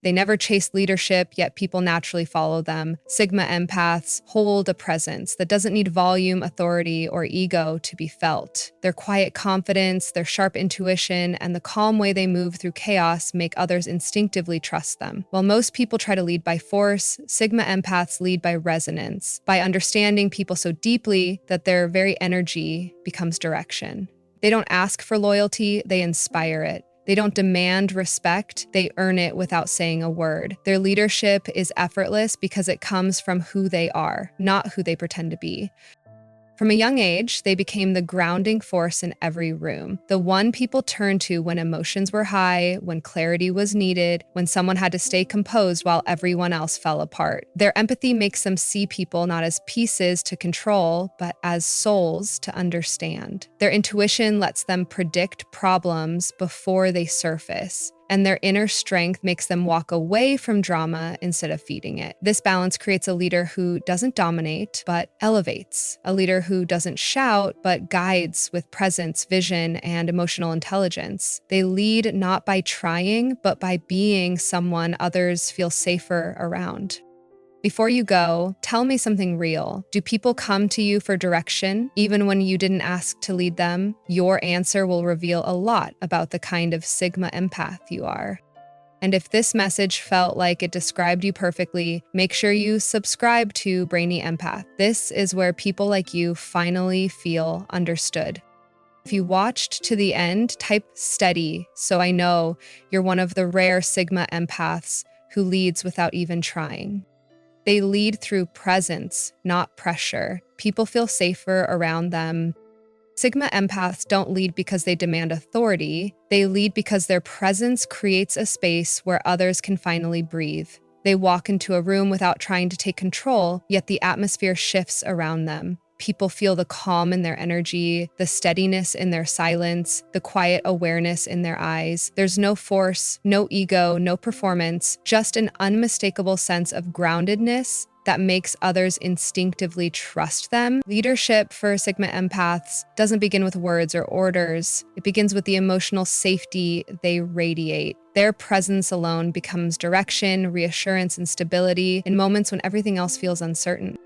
They never chase leadership, yet people naturally follow them. Sigma empaths hold a presence that doesn't need volume, authority, or ego to be felt. Their quiet confidence, their sharp intuition, and the calm way they move through chaos make others instinctively trust them. While most people try to lead by force, Sigma empaths lead by resonance, by understanding people so deeply that their very energy becomes direction. They don't ask for loyalty, they inspire it. They don't demand respect, they earn it without saying a word. Their leadership is effortless because it comes from who they are, not who they pretend to be. From a young age, they became the grounding force in every room, the one people turned to when emotions were high, when clarity was needed, when someone had to stay composed while everyone else fell apart. Their empathy makes them see people not as pieces to control, but as souls to understand. Their intuition lets them predict problems before they surface, and their inner strength makes them walk away from drama instead of feeding it. This balance creates a leader who doesn't dominate, but elevates. A leader who doesn't shout, but guides with presence, vision, and emotional intelligence. They lead not by trying, but by being someone others feel safer around. Before you go, tell me something real. Do people come to you for direction, even when you didn't ask to lead them? Your answer will reveal a lot about the kind of Sigma empath you are. And if this message felt like it described you perfectly, make sure you subscribe to Brainy Empath. This is where people like you finally feel understood. If you watched to the end, type steady so I know you're one of the rare Sigma empaths who leads without even trying. They lead through presence, not pressure. People feel safer around them. Sigma empaths don't lead because they demand authority. They lead because their presence creates a space where others can finally breathe. They walk into a room without trying to take control, yet the atmosphere shifts around them. People feel the calm in their energy, the steadiness in their silence, the quiet awareness in their eyes. There's no force, no ego, no performance, just an unmistakable sense of groundedness that makes others instinctively trust them. Leadership for Sigma empaths doesn't begin with words or orders. It begins with the emotional safety they radiate. Their presence alone becomes direction, reassurance, and stability in moments when everything else feels uncertain.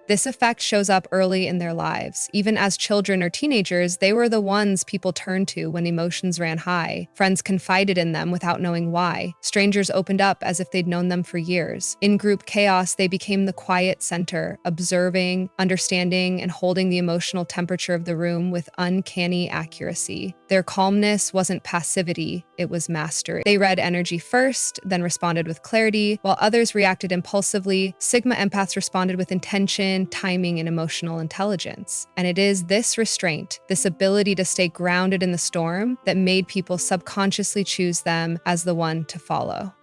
This effect shows up early in their lives. Even as children or teenagers, they were the ones people turned to when emotions ran high. Friends confided in them without knowing why. Strangers opened up as if they'd known them for years. In group chaos, they became the quiet center, observing, understanding, and holding the emotional temperature of the room with uncanny accuracy. Their calmness wasn't passivity, it was mastery. They read energy first, then responded with clarity. While others reacted impulsively, Sigma empaths responded with intention, timing, and emotional intelligence. And it is this restraint, this ability to stay grounded in the storm, that made people subconsciously choose them as the one to follow.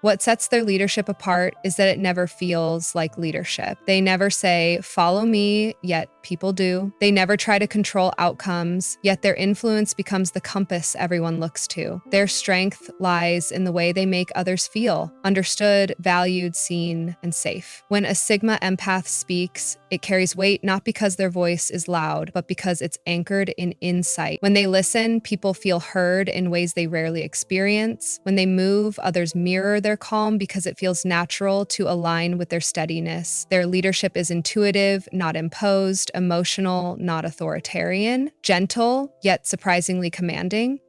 What sets their leadership apart is that it never feels like leadership. They never say, "Follow me," yet people do. They never try to control outcomes, yet their influence becomes the compass everyone looks to. Their strength lies in the way they make others feel understood, valued, seen, and safe. When a Sigma empath speaks, it carries weight not because their voice is loud, but because it's anchored in insight. When they listen, people feel heard in ways they rarely experience. When they move, others mirror their calm because it feels natural to align with their steadiness. Their leadership is intuitive, not imposed, emotional, not authoritarian, gentle, yet surprisingly commanding.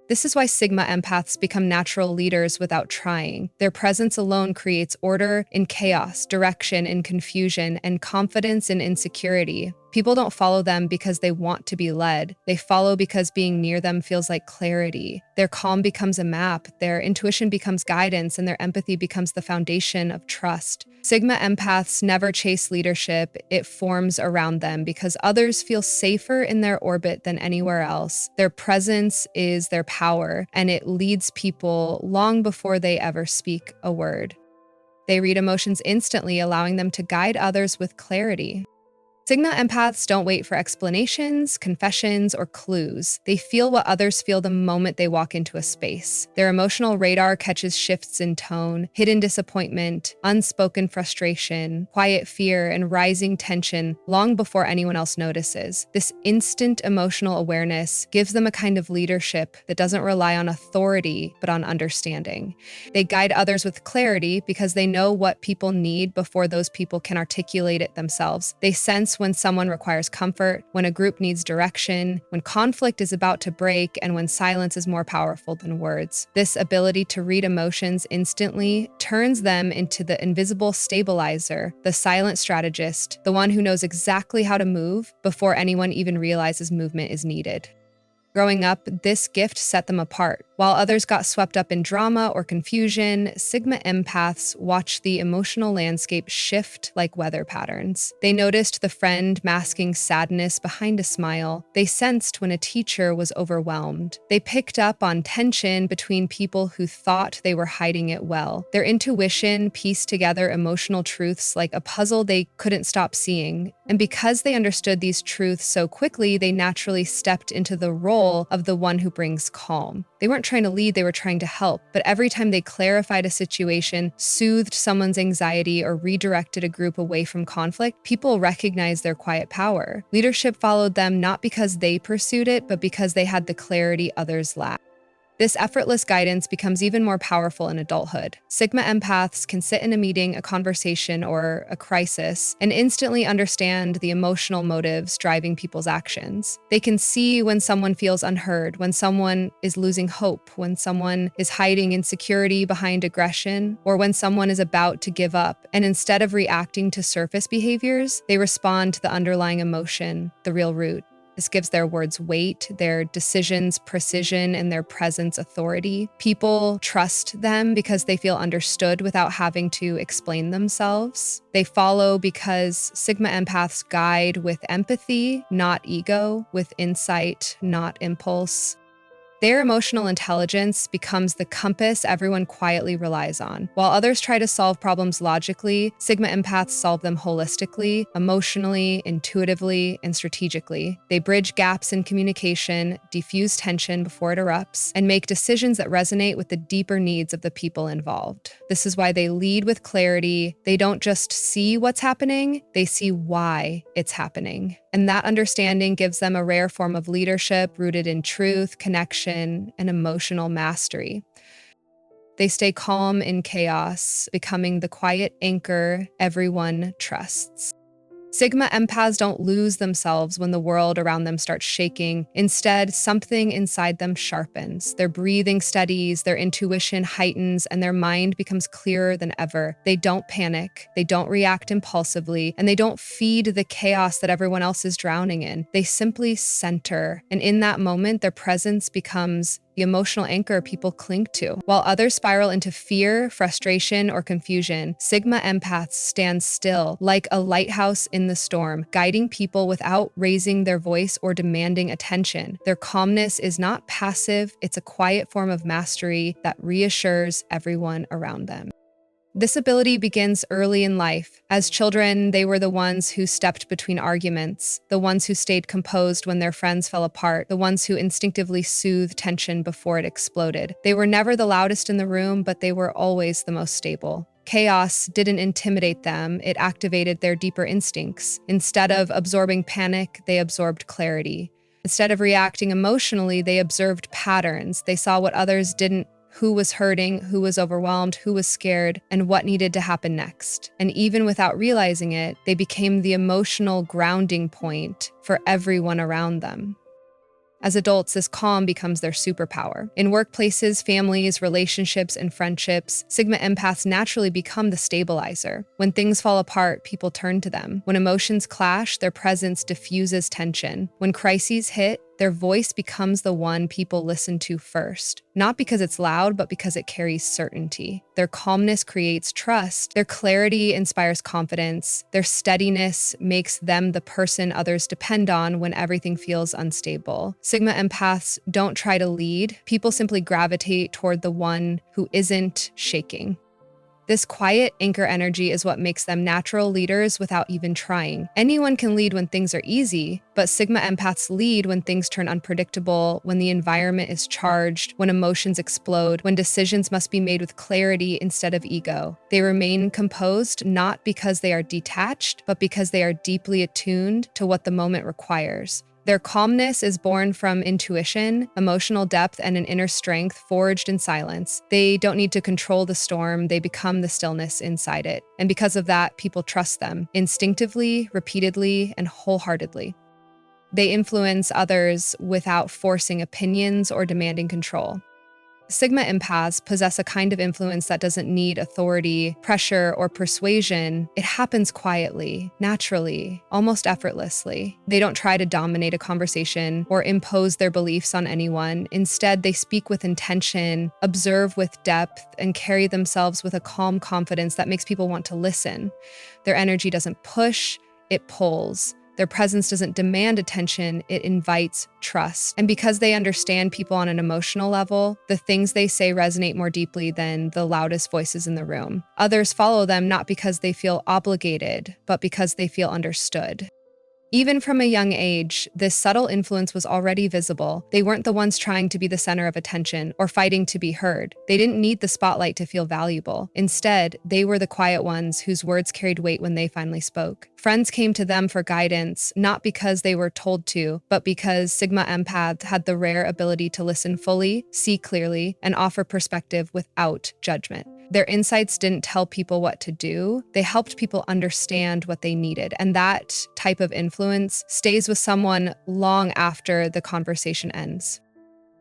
This is why Sigma empaths become natural leaders without trying. Their presence alone creates order in chaos, direction in confusion, and confidence in insecurity. People don't follow them because they want to be led. They follow because being near them feels like clarity. Their calm becomes a map, their intuition becomes guidance, and their empathy becomes the foundation of trust. Sigma empaths never chase leadership, it forms around them because others feel safer in their orbit than anywhere else. Their presence is their power, and it leads people long before they ever speak a word. They read emotions instantly, allowing them to guide others with clarity. Sigma empaths don't wait for explanations, confessions, or clues. They feel what others feel the moment they walk into a space. Their emotional radar catches shifts in tone, hidden disappointment, unspoken frustration, quiet fear, and rising tension long before anyone else notices. This instant emotional awareness gives them a kind of leadership that doesn't rely on authority, but on understanding. They guide others with clarity because they know what people need before those people can articulate it themselves. They sense when someone requires comfort, when a group needs direction, when conflict is about to break, and when silence is more powerful than words. This ability to read emotions instantly turns them into the invisible stabilizer, the silent strategist, the one who knows exactly how to move before anyone even realizes movement is needed. Growing up, this gift set them apart. While others got swept up in drama or confusion, Sigma empaths watched the emotional landscape shift like weather patterns. They noticed the friend masking sadness behind a smile. They sensed when a teacher was overwhelmed. They picked up on tension between people who thought they were hiding it well. Their intuition pieced together emotional truths like a puzzle they couldn't stop seeing. And because they understood these truths so quickly, they naturally stepped into the role of the one who brings calm. They weren't trying to lead, they were trying to help. But every time they clarified a situation, soothed someone's anxiety, or redirected a group away from conflict, people recognized their quiet power. Leadership followed them not because they pursued it, but because they had the clarity others lacked. This effortless guidance becomes even more powerful in adulthood. Sigma empaths can sit in a meeting, a conversation, or a crisis and instantly understand the emotional motives driving people's actions. They can see when someone feels unheard, when someone is losing hope, when someone is hiding insecurity behind aggression, or when someone is about to give up. And instead of reacting to surface behaviors, they respond to the underlying emotion, the real root. This gives their words weight, their decisions precision, and their presence authority. People trust them because they feel understood without having to explain themselves. They follow because Sigma empaths guide with empathy, not ego, with insight, not impulse. Their emotional intelligence becomes the compass everyone quietly relies on. While others try to solve problems logically, Sigma empaths solve them holistically, emotionally, intuitively, and strategically. They bridge gaps in communication, diffuse tension before it erupts, and make decisions that resonate with the deeper needs of the people involved. This is why they lead with clarity. They don't just see what's happening, they see why it's happening. And that understanding gives them a rare form of leadership rooted in truth, connection, and emotional mastery. They stay calm in chaos, becoming the quiet anchor everyone trusts. Sigma empaths don't lose themselves when the world around them starts shaking. Instead, something inside them sharpens. Their breathing steadies, their intuition heightens, and their mind becomes clearer than ever. They don't panic, they don't react impulsively, and they don't feed the chaos that everyone else is drowning in. They simply center, and in that moment, their presence becomes the emotional anchor people cling to. While others spiral into fear, frustration, or confusion, Sigma empaths stand still, like a lighthouse in the storm, guiding people without raising their voice or demanding attention. Their calmness is not passive, it's a quiet form of mastery that reassures everyone around them. This ability begins early in life. As children, they were the ones who stepped between arguments, the ones who stayed composed when their friends fell apart, the ones who instinctively soothed tension before it exploded. They were never the loudest in the room, but they were always the most stable. Chaos didn't intimidate them, it activated their deeper instincts. Instead of absorbing panic, they absorbed clarity. Instead of reacting emotionally, they observed patterns. They saw what others didn't: who was hurting, who was overwhelmed, who was scared, and what needed to happen next. And even without realizing it, they became the emotional grounding point for everyone around them. As adults, this calm becomes their superpower. In workplaces, families, relationships, and friendships, Sigma empaths naturally become the stabilizer. When things fall apart, people turn to them. When emotions clash, their presence diffuses tension. When crises hit, their voice becomes the one people listen to first. Not because it's loud, but because it carries certainty. Their calmness creates trust. Their clarity inspires confidence. Their steadiness makes them the person others depend on when everything feels unstable. Sigma empaths don't try to lead. People simply gravitate toward the one who isn't shaking. This quiet anchor energy is what makes them natural leaders without even trying. Anyone can lead when things are easy, but Sigma empaths lead when things turn unpredictable, when the environment is charged, when emotions explode, when decisions must be made with clarity instead of ego. They remain composed not because they are detached, but because they are deeply attuned to what the moment requires. Their calmness is born from intuition, emotional depth, and an inner strength forged in silence. They don't need to control the storm, they become the stillness inside it. And because of that, people trust them instinctively, repeatedly, and wholeheartedly. They influence others without forcing opinions or demanding control. Sigma empaths possess a kind of influence that doesn't need authority, pressure, or persuasion. It happens quietly, naturally, almost effortlessly. They don't try to dominate a conversation or impose their beliefs on anyone. Instead, they speak with intention, observe with depth, and carry themselves with a calm confidence that makes people want to listen. Their energy doesn't push, it pulls. Their presence doesn't demand attention, it invites trust. And because they understand people on an emotional level, the things they say resonate more deeply than the loudest voices in the room. Others follow them not because they feel obligated, but because they feel understood. Even from a young age, this subtle influence was already visible. They weren't the ones trying to be the center of attention or fighting to be heard. They didn't need the spotlight to feel valuable. Instead, they were the quiet ones whose words carried weight when they finally spoke. Friends came to them for guidance, not because they were told to, but because Sigma Empath had the rare ability to listen fully, see clearly, and offer perspective without judgment. Their insights didn't tell people what to do, they helped people understand what they needed. And that type of influence stays with someone long after the conversation ends.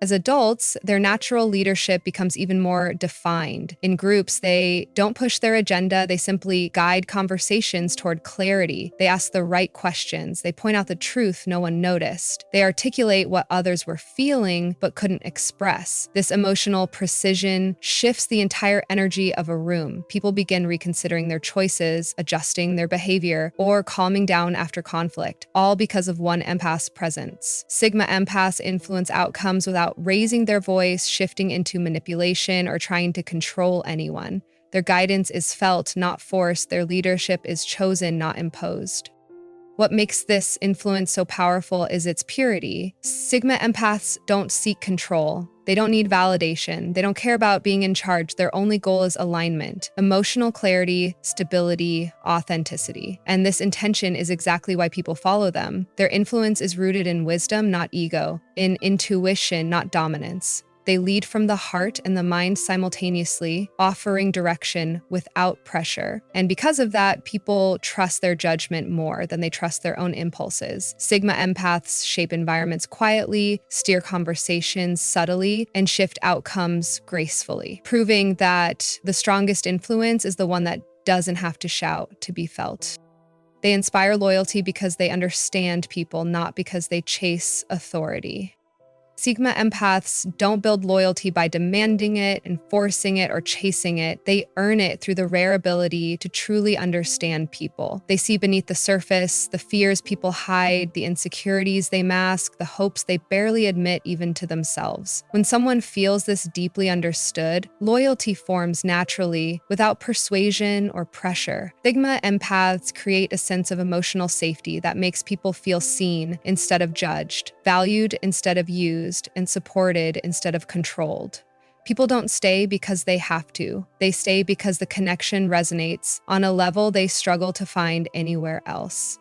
As adults, their natural leadership becomes even more defined. In groups, they don't push their agenda, they simply guide conversations toward clarity. They ask the right questions, they point out the truth no one noticed. They articulate what others were feeling but couldn't express. This emotional precision shifts the entire energy of a room. People begin reconsidering their choices, adjusting their behavior, or calming down after conflict, all because of one empath's presence. Sigma empaths influence outcomes without raising their voice, shifting into manipulation, or trying to control anyone. Their guidance is felt, not forced. Their leadership is chosen, not imposed. What makes this influence so powerful is its purity. Sigma empaths don't seek control. They don't need validation. They don't care about being in charge. Their only goal is alignment, emotional clarity, stability, authenticity. And this intention is exactly why people follow them. Their influence is rooted in wisdom, not ego, in intuition, not dominance. They lead from the heart and the mind simultaneously, offering direction without pressure. And because of that, people trust their judgment more than they trust their own impulses. Sigma empaths shape environments quietly, steer conversations subtly, and shift outcomes gracefully, proving that the strongest influence is the one that doesn't have to shout to be felt. They inspire loyalty because they understand people, not because they chase authority. Sigma empaths don't build loyalty by demanding it, enforcing it, or chasing it. They earn it through the rare ability to truly understand people. They see beneath the surface, the fears people hide, the insecurities they mask, the hopes they barely admit even to themselves. When someone feels this deeply understood, loyalty forms naturally, without persuasion or pressure. Sigma empaths create a sense of emotional safety that makes people feel seen instead of judged, valued instead of used, and supported instead of controlled. People don't stay because they have to. They stay because the connection resonates on a level they struggle to find anywhere else.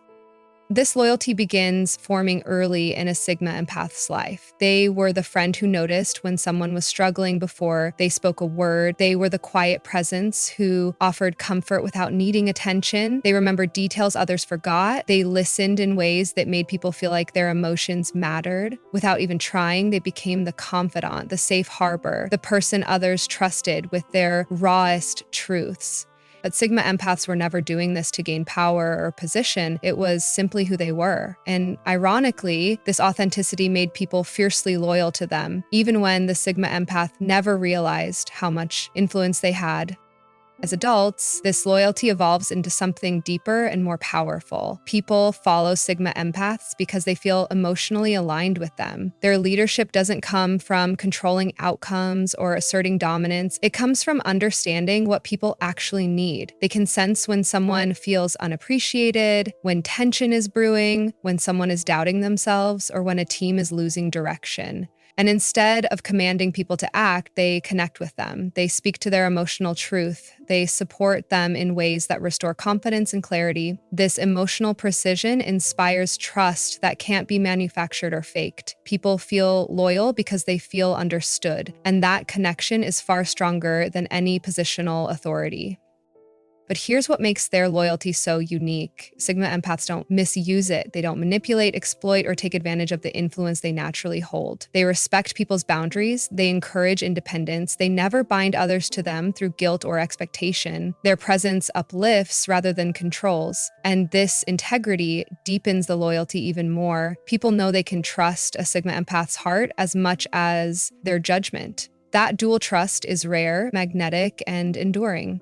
This loyalty begins forming early in a Sigma empath's life. They were the friend who noticed when someone was struggling before they spoke a word. They were the quiet presence who offered comfort without needing attention. They remembered details others forgot. They listened in ways that made people feel like their emotions mattered. Without even trying, they became the confidant, the safe harbor, the person others trusted with their rawest truths. But Sigma empaths were never doing this to gain power or position. It was simply who they were. And ironically, this authenticity made people fiercely loyal to them, even when the Sigma empath never realized how much influence they had. As adults, this loyalty evolves into something deeper and more powerful. People follow Sigma Empaths because they feel emotionally aligned with them. Their leadership doesn't come from controlling outcomes or asserting dominance. It comes from understanding what people actually need. They can sense when someone feels unappreciated, when tension is brewing, when someone is doubting themselves, or when a team is losing direction. And instead of commanding people to act, they connect with them. They speak to their emotional truth. They support them in ways that restore confidence and clarity. This emotional precision inspires trust that can't be manufactured or faked. People feel loyal because they feel understood, and that connection is far stronger than any positional authority. But here's what makes their loyalty so unique. Sigma empaths don't misuse it. They don't manipulate, exploit, or take advantage of the influence they naturally hold. They respect people's boundaries. They encourage independence. They never bind others to them through guilt or expectation. Their presence uplifts rather than controls. And this integrity deepens the loyalty even more. People know they can trust a Sigma empath's heart as much as their judgment. That dual trust is rare, magnetic, and enduring.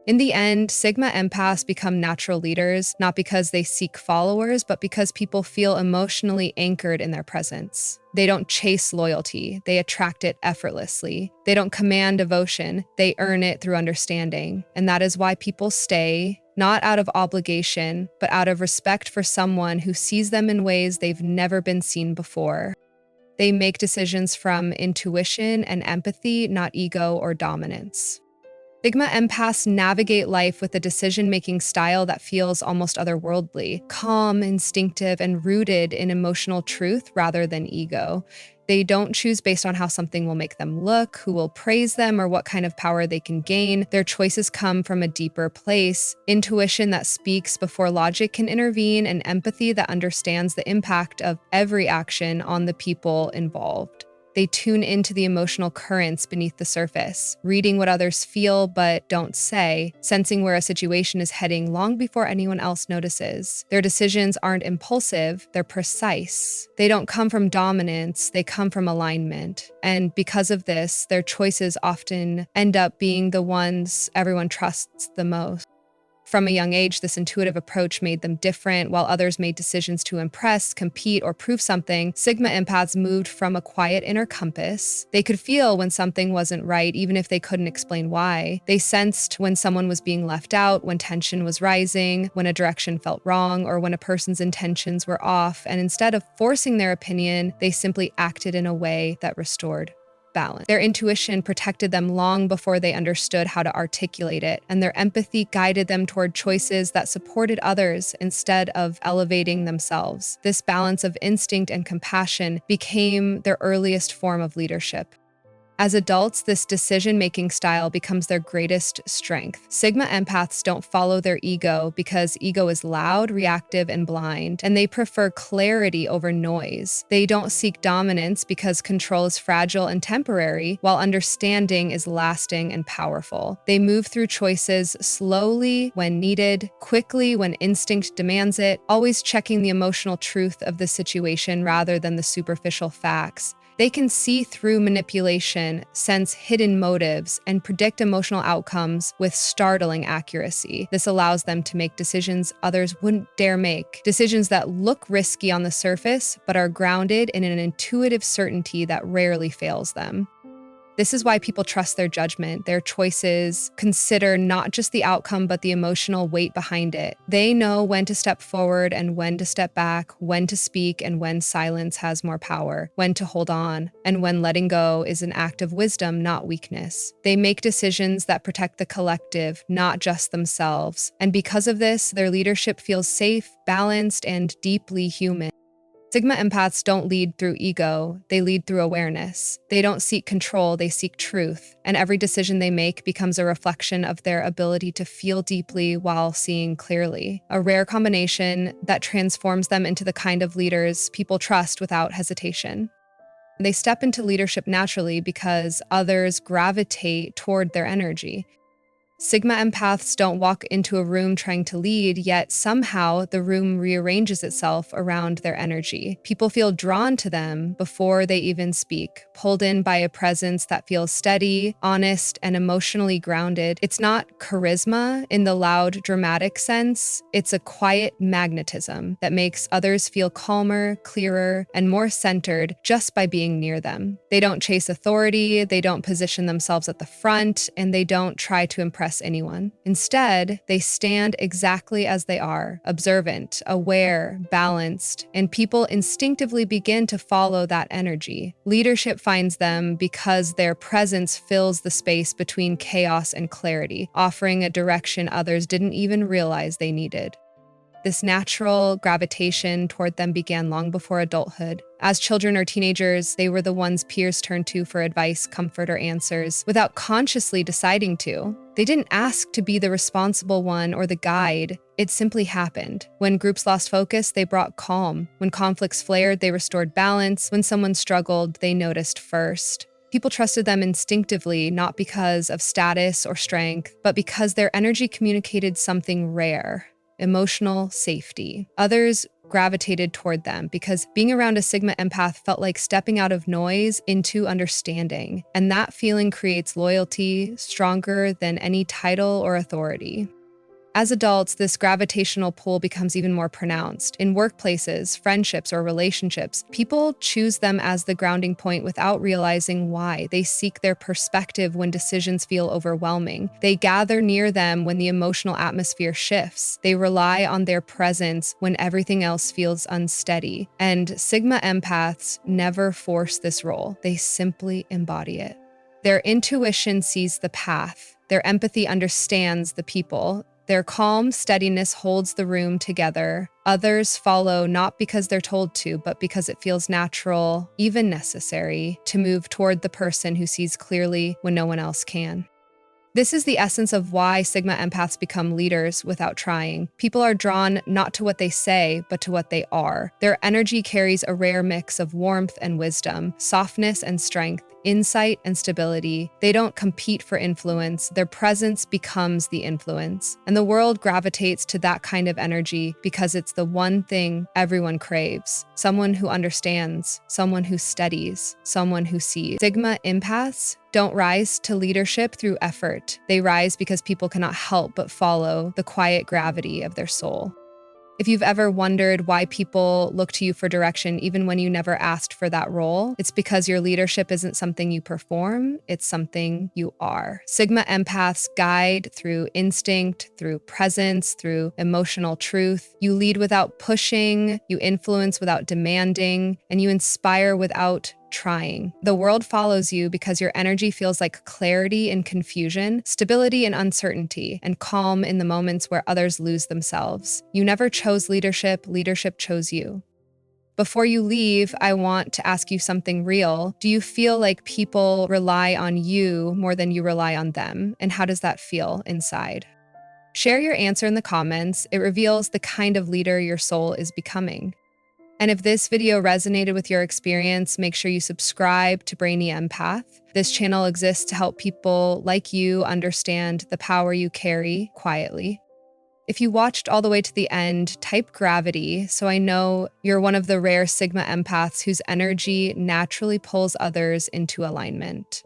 In the end, Sigma empaths become natural leaders, not because they seek followers, but because people feel emotionally anchored in their presence. They don't chase loyalty, they attract it effortlessly. They don't command devotion, they earn it through understanding. And that is why people stay, not out of obligation, but out of respect for someone who sees them in ways they've never been seen before. They make decisions from intuition and empathy, not ego or dominance. Sigma empaths navigate life with a decision-making style that feels almost otherworldly, calm, instinctive, and rooted in emotional truth rather than ego. They don't choose based on how something will make them look, who will praise them, or what kind of power they can gain. Their choices come from a deeper place, intuition that speaks before logic can intervene, and empathy that understands the impact of every action on the people involved. They tune into the emotional currents beneath the surface, reading what others feel but don't say, sensing where a situation is heading long before anyone else notices. Their decisions aren't impulsive, they're precise. They don't come from dominance, they come from alignment. And because of this, their choices often end up being the ones everyone trusts the most. From a young age, this intuitive approach made them different. While others made decisions to impress, compete, or prove something, Sigma empaths moved from a quiet inner compass. They could feel when something wasn't right, even if they couldn't explain why. They sensed when someone was being left out, when tension was rising, when a direction felt wrong, or when a person's intentions were off. And instead of forcing their opinion, they simply acted in a way that restored balance. Their intuition protected them long before they understood how to articulate it, and their empathy guided them toward choices that supported others instead of elevating themselves. This balance of instinct and compassion became their earliest form of leadership. As adults, this decision-making style becomes their greatest strength. Sigma empaths don't follow their ego because ego is loud, reactive, and blind, and they prefer clarity over noise. They don't seek dominance because control is fragile and temporary, while understanding is lasting and powerful. They move through choices slowly when needed, quickly when instinct demands it, always checking the emotional truth of the situation rather than the superficial facts. They can see through manipulation, sense hidden motives, and predict emotional outcomes with startling accuracy. This allows them to make decisions others wouldn't dare make, decisions that look risky on the surface, but are grounded in an intuitive certainty that rarely fails them. This is why people trust their judgment. Their choices consider not just the outcome, but the emotional weight behind it. They know when to step forward and when to step back, when to speak and when silence has more power, when to hold on, and when letting go is an act of wisdom, not weakness. They make decisions that protect the collective, not just themselves. And because of this, their leadership feels safe, balanced, and deeply human. Sigma empaths don't lead through ego, they lead through awareness. They don't seek control, they seek truth. And every decision they make becomes a reflection of their ability to feel deeply while seeing clearly. A rare combination that transforms them into the kind of leaders people trust without hesitation. They step into leadership naturally because others gravitate toward their energy. Sigma empaths don't walk into a room trying to lead, yet somehow the room rearranges itself around their energy. People feel drawn to them before they even speak, pulled in by a presence that feels steady, honest, and emotionally grounded. It's not charisma in the loud, dramatic sense. It's a quiet magnetism that makes others feel calmer, clearer, and more centered just by being near them. They don't chase authority, they don't position themselves at the front, and they don't try to impress anyone. Instead, they stand exactly as they are, observant, aware, balanced, and people instinctively begin to follow that energy. Leadership finds them because their presence fills the space between chaos and clarity, offering a direction others didn't even realize they needed. This natural gravitation toward them began long before adulthood. As children or teenagers, they were the ones peers turned to for advice, comfort, or answers without consciously deciding to. They didn't ask to be the responsible one or the guide. It simply happened. When groups lost focus, they brought calm. When conflicts flared, they restored balance. When someone struggled, they noticed first. People trusted them instinctively, not because of status or strength, but because their energy communicated something rare: emotional safety. Others gravitated toward them because being around a Sigma empath felt like stepping out of noise into understanding, and that feeling creates loyalty stronger than any title or authority. As adults, this gravitational pull becomes even more pronounced. In workplaces, friendships, or relationships, people choose them as the grounding point without realizing why. They seek their perspective when decisions feel overwhelming. They gather near them when the emotional atmosphere shifts. They rely on their presence when everything else feels unsteady. And Sigma empaths never force this role. They simply embody it. Their intuition sees the path. Their empathy understands the people. Their calm steadiness holds the room together. Others follow not because they're told to, but because it feels natural, even necessary, to move toward the person who sees clearly when no one else can. This is the essence of why Sigma empaths become leaders without trying. People are drawn not to what they say, but to what they are. Their energy carries a rare mix of warmth and wisdom, softness and strength, insight and stability. They don't compete for influence. Their presence becomes the influence. And the world gravitates to that kind of energy because it's the one thing everyone craves: someone who understands, someone who studies, someone who sees. Sigma empaths don't rise to leadership through effort. They rise because people cannot help but follow the quiet gravity of their soul. If you've ever wondered why people look to you for direction even when you never asked for that role, it's because your leadership isn't something you perform, it's something you are. Sigma empaths guide through instinct, through presence, through emotional truth. You lead without pushing, you influence without demanding, and you inspire without trying. The world follows you because your energy feels like clarity in confusion, stability in uncertainty, and calm in the moments where others lose themselves. You never chose leadership, leadership chose you. Before you leave, I want to ask you something real. Do you feel like people rely on you more than you rely on them? And how does that feel inside? Share your answer in the comments. It reveals the kind of leader your soul is becoming. And if this video resonated with your experience, make sure you subscribe to Brainy Empath. This channel exists to help people like you understand the power you carry quietly. If you watched all the way to the end, type gravity so I know you're one of the rare Sigma empaths whose energy naturally pulls others into alignment.